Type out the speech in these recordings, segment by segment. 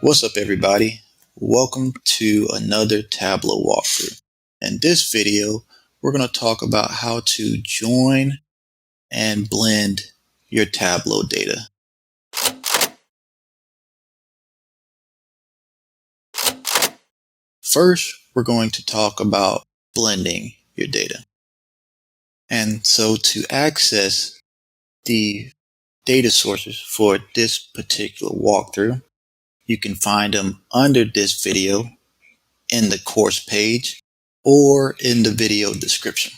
What's up, everybody? Welcome to another Tableau walkthrough. In this video, we're going to talk about how to join and blend your Tableau data. First, we're going to talk about blending your data. And so to access the data sources for this particular walkthrough, you can find them under this video in the course page or in the video description.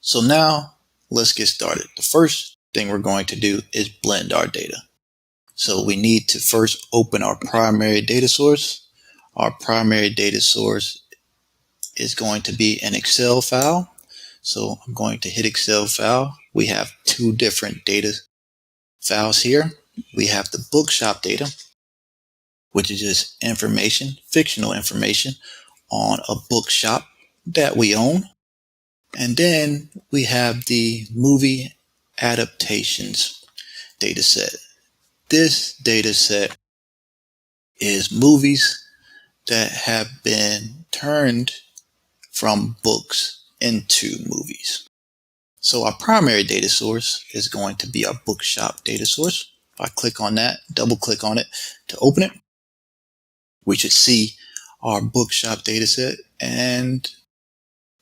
So now let's get started. The first thing we're going to do is blend our data. So we need to first open our primary data source. Our primary data source is going to be an Excel file. So I'm going to hit Excel file. We have two different data files here. We have the bookshop data, which is just information, fictional information on a bookshop that we own. And then we have the movie adaptations data set. This data set is movies that have been turned from books into movies. So our primary data source is going to be our bookshop data source. If I click on that, double click on it to open it, we should see our bookshop data set, and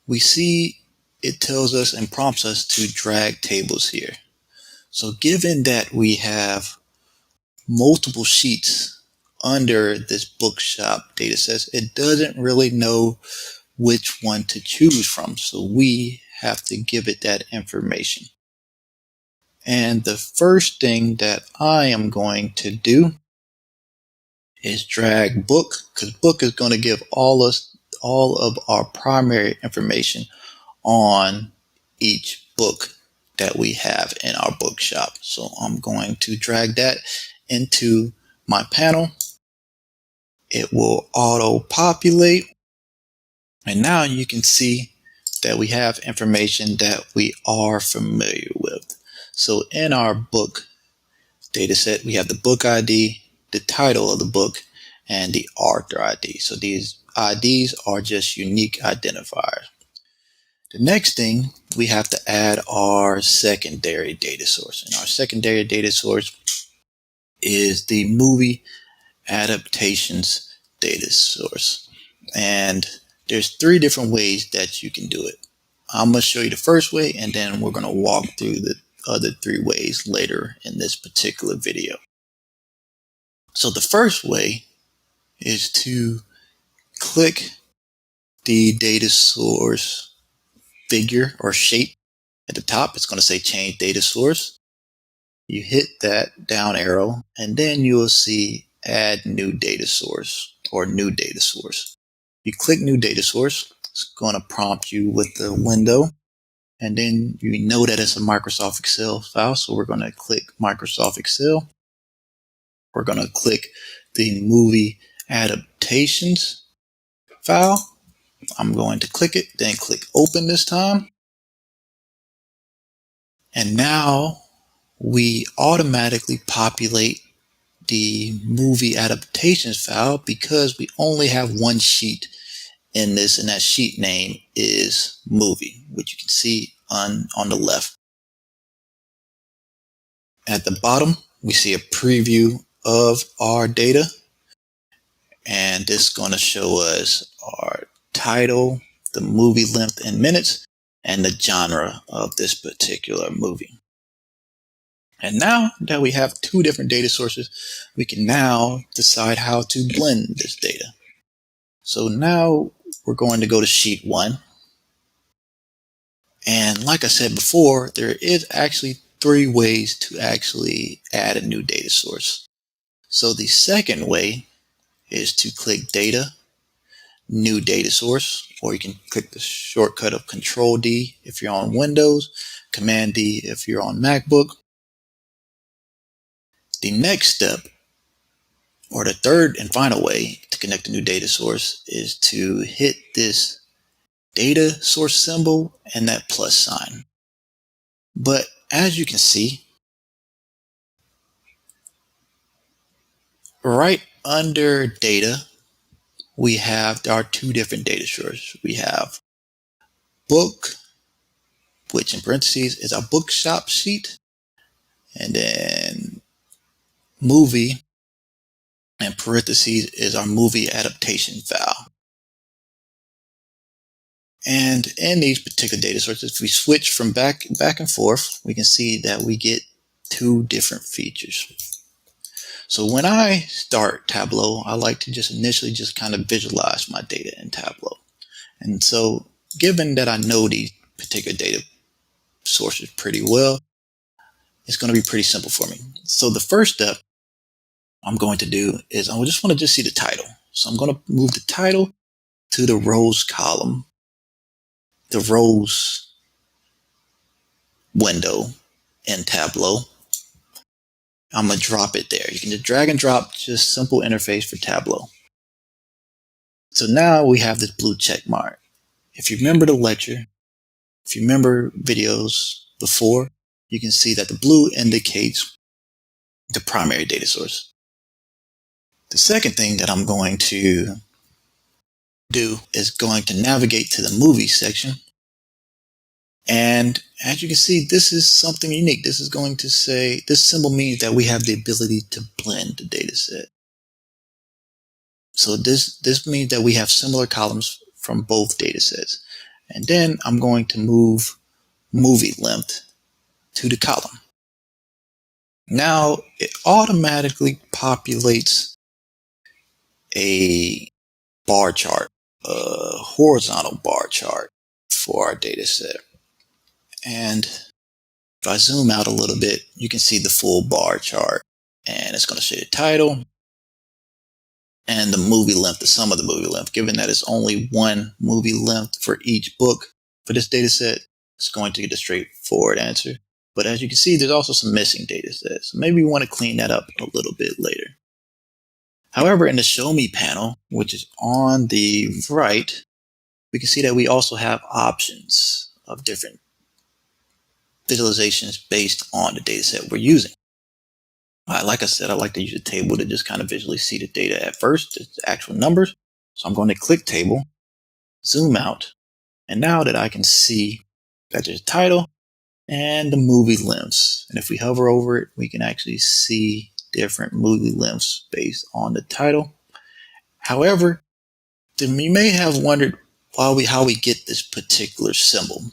we see it tells us and prompts us to drag tables here. So given that we have multiple sheets under this bookshop data set, it doesn't really know which one to choose from. So we have to give it that information. And the first thing that I am going to do is drag book, because book is going to give all of our primary information on each book that we have in our bookshop. So I'm going to drag that into my panel. It will auto populate. And now you can see that we have information that we are familiar with. So in our book data set, we have the book ID, the title of the book, and the author ID. So these IDs are just unique identifiers. The next thing, we have to add our secondary data source. And our secondary data source is the movie adaptations data source. And there's three different ways that you can do it. I'm going to show you the first way, and then we're going to walk through the other three ways later in this particular video. So the first way is to click the data source figure or shape at the top. It's going to say change data source. You hit that down arrow, and then you will see add new data source or new data source. You click new data source. It's going to prompt you with the window, and then you know that it's a Microsoft Excel file. So we're going to click Microsoft Excel. We're going to click the movie adaptations file. I'm going to click it, then click open this time. And now we automatically populate the movie adaptations file because we only have one sheet in this, and that sheet name is movie, which you can see on the left. At the bottom, we see a preview of our data, and this is going to show us our title, the movie length in minutes, and the genre of this particular movie. And now that we have two different data sources, we can now decide how to blend this data. So now we're going to go to sheet 1. And like I said before, there is actually three ways to actually add a new data source. So the second way is to click data, new data source, or you can click the shortcut of Control D if you're on Windows, Command D if you're on MacBook. The next step, or the third and final way to connect a new data source, is to hit this data source symbol and that plus sign. But as you can see, Right under data, we have our two different data sources. We have book, which in parentheses is our bookshop sheet, and then movie, in parentheses, is our movie adaptation file. And in these particular data sources, if we switch from back and forth, we can see that we get two different features. So when I start Tableau, I like to just initially just kind of visualize my data in Tableau. And so given that I know these particular data sources pretty well, it's going to be pretty simple for me. So the first step I'm going to do is I just want to just see the title. So I'm going to move the title to the rows column, the rows window in Tableau. I'm going to drop it there. You can just drag and drop, just simple interface for Tableau. So now we have this blue check mark. If you remember the lecture, if you remember videos before, you can see that the blue indicates the primary data source. The second thing that I'm going to do is going to navigate to the movie section. And as you can see, this is something unique. This is going to say, this symbol means that we have the ability to blend the data set. So this means that we have similar columns from both data sets. And then I'm going to move movie length to the column. Now it automatically populates a bar chart, a horizontal bar chart for our data set. And if I zoom out a little bit, you can see the full bar chart, and it's going to show the title and the movie length, the sum of the movie length. Given that it's only one movie length for each book for this data set, it's going to get a straightforward answer. But as you can see, there's also some missing data sets. So maybe we want to clean that up a little bit later. However, in the Show Me panel, which is on the right, we can see that we also have options of different visualizations based on the data set we're using. Like I said, I like to use a table to just kind of visually see the data at first, the actual numbers. So I'm going to click table, zoom out, and now that I can see that there's a title and the movie lengths. And if we hover over it, we can actually see different movie lengths based on the title. However, then you may have wondered how we get this particular symbol.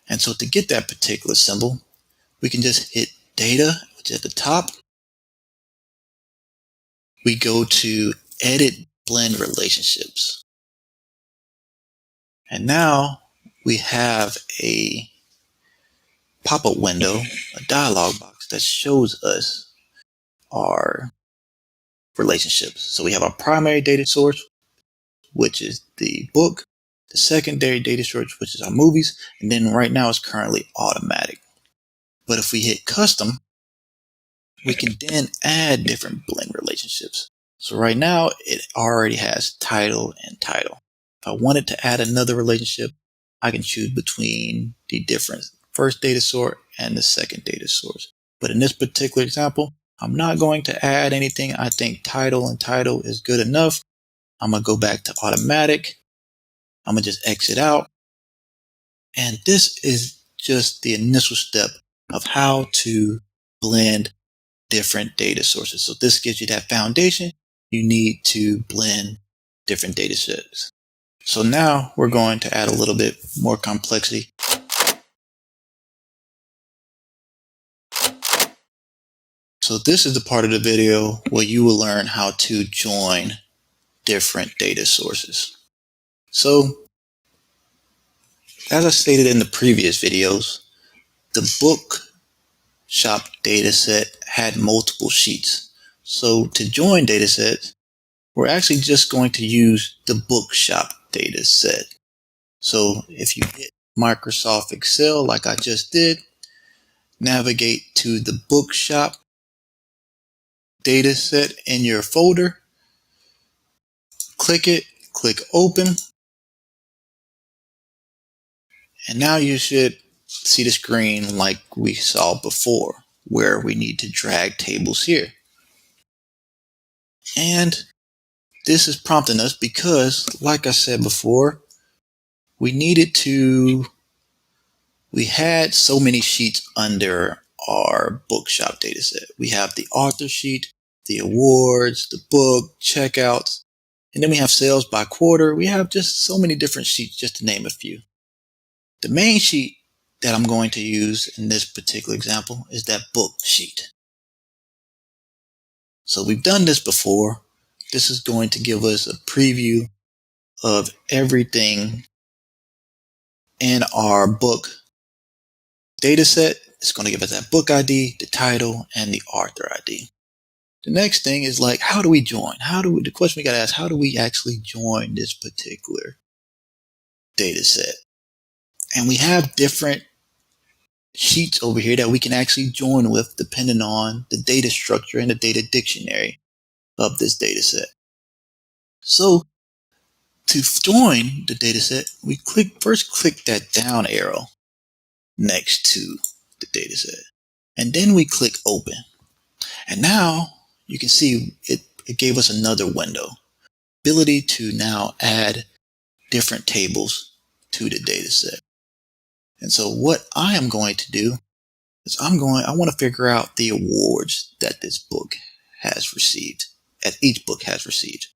And so to get that particular symbol, we can just hit data, which is at the top. We go to edit blend relationships. And now we have a pop-up window, a dialog box that shows us our relationships. So we have our primary data source, which is the book, the secondary data source, which is our movies, and then right now it's currently automatic. But if we hit custom, we can then add different blend relationships. So right now it already has title and title. If I wanted to add another relationship, I can choose between the different first data source and the second data source. But in this particular example, I'm not going to add anything. I think title and title is good enough. I'm going to go back to automatic. I'm going to just exit out. And this is just the initial step of how to blend different data sources. So this gives you that foundation you need to blend different data sets. So now we're going to add a little bit more complexity. So this is the part of the video where you will learn how to join different data sources. So as I stated in the previous videos, the bookshop dataset had multiple sheets. So to join datasets, we're actually just going to use the bookshop dataset. So if you hit Microsoft Excel like I just did, navigate to the bookshop dataset in your folder, click it, click open, and now you should see the screen like we saw before, where we need to drag tables here. And this is prompting us because, like I said before, we had so many sheets under our bookshop dataset. We have the author sheet, the awards, the book, checkouts, and then we have sales by quarter. We have just so many different sheets, just to name a few. The main sheet that I'm going to use in this particular example is that book sheet. So we've done this before. This is going to give us a preview of everything in our book data set. It's going to give us that book ID, the title, and the author ID. The next thing is like, how do we join? The question we got to ask, how do we actually join this particular data set? And we have different sheets over here that we can actually join with depending on the data structure and the data dictionary of this data set. So to join the data set, we first click that down arrow next to the data set. And then we click open. And now you can see it gave us another window. Ability to now add different tables to the data set. And so what I am going to do is I want to figure out the awards that this book has received, that each book has received.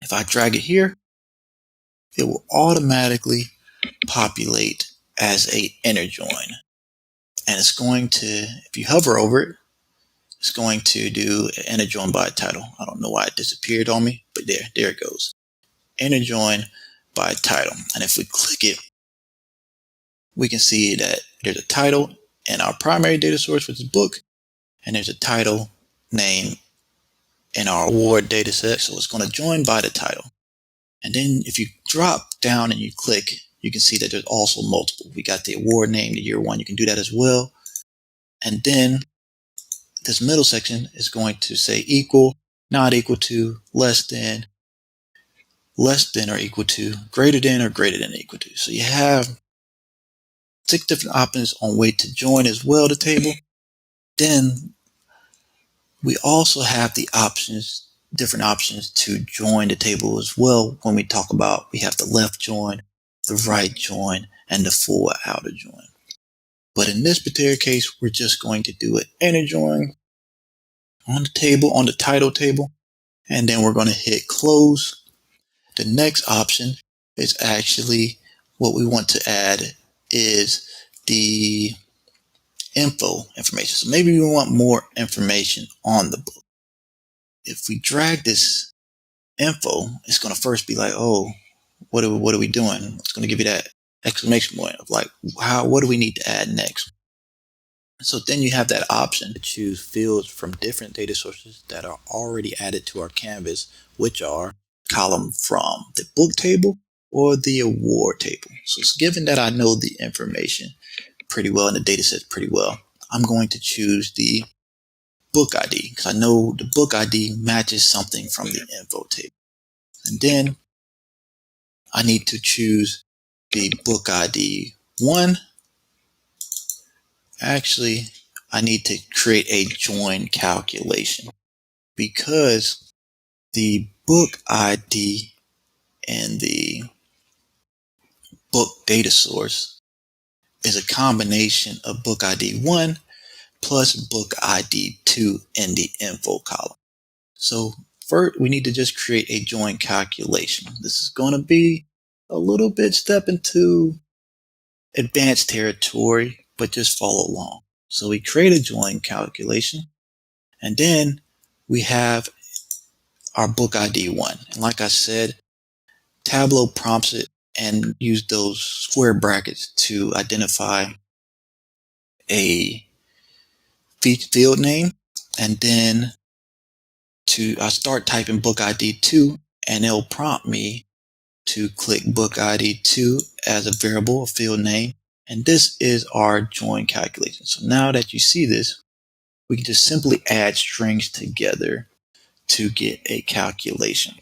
If I drag it here, it will automatically populate as a inner join. And it's going to, if you hover over it, it's going to do an inner join by title. I don't know why it disappeared on me, but there it goes. Inner join by title. And if we click it, we can see that there's a title in our primary data source, which is book, and there's a title name in our award data set. So it's going to join by the title. And then if you drop down and you click, you can see that there's also multiple. We got the award name, the year one. You can do that as well. And then this middle section is going to say equal, not equal to, less than or equal to, greater than or greater than or equal to. So you have 6 different options on way to join as well the table. Then we also have the options, different options to join the table as well. When we talk about, we have the left join, the right join, and the full outer join. But in this particular case, we're just going to do an inner join on the table, on the title table, and then we're going to hit close. The next option is actually what we want to add is the information. So maybe we want more information on the book. If we drag this info, it's going to first be like, oh, what are we doing? It's going to give you that exclamation point of like, what do we need to add next? So then you have that option to choose fields from different data sources that are already added to our canvas, which are column from the book table or the award table. So it's given that I know the information pretty well and the data set pretty well, I'm going to choose the book ID because I know the book ID matches something from the info table. And then I need to choose the book ID 1. Actually, I need to create a join calculation because the book ID and the book data source is a combination of book ID 1 plus book ID 2 in the info column. So first, we need to just create a join calculation. This is going to be a little bit step into advanced territory, but just follow along. So we create a join calculation, and then we have our book ID 1. And like I said, Tableau prompts it and use those square brackets to identify a field name, and then I start typing book ID 2, and it'll prompt me to click book ID 2 as a variable, a field name. And this is our join calculation. So now that you see this, we can just simply add strings together to get a calculation.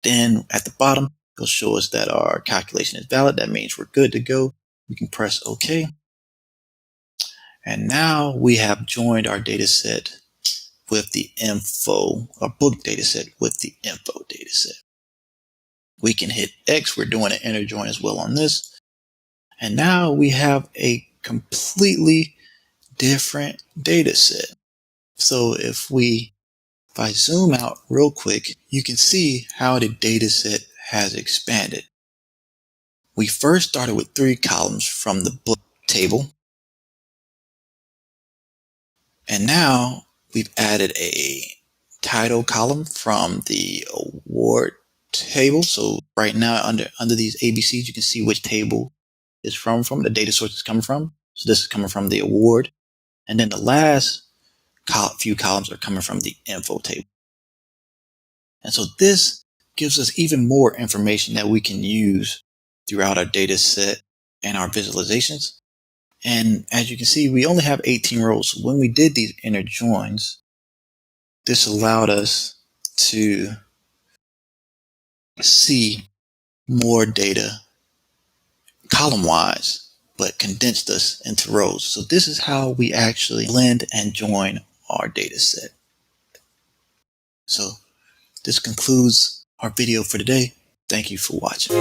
Then at the bottom, it'll show us that our calculation is valid. That means we're good to go. We can press OK. And now we have joined our data set with the info, or book data set with the info data set. We can hit X. We're doing an inner join as well on this. And now we have a completely different data set. So if I zoom out real quick, you can see how the data set has expanded. We first started with 3 columns from the book table. And now we've added a title column from the award table. So right now under these ABCs, you can see which table is from the data source is coming from. So this is coming from the award. And then the last few columns are coming from the info table. And so this gives us even more information that we can use throughout our data set and our visualizations. And as you can see, we only have 18 rows. So when we did these inner joins, this allowed us to see more data column-wise, but condensed us into rows. So this is how we actually blend and join our data set. So this concludes our video for today. Thank you for watching.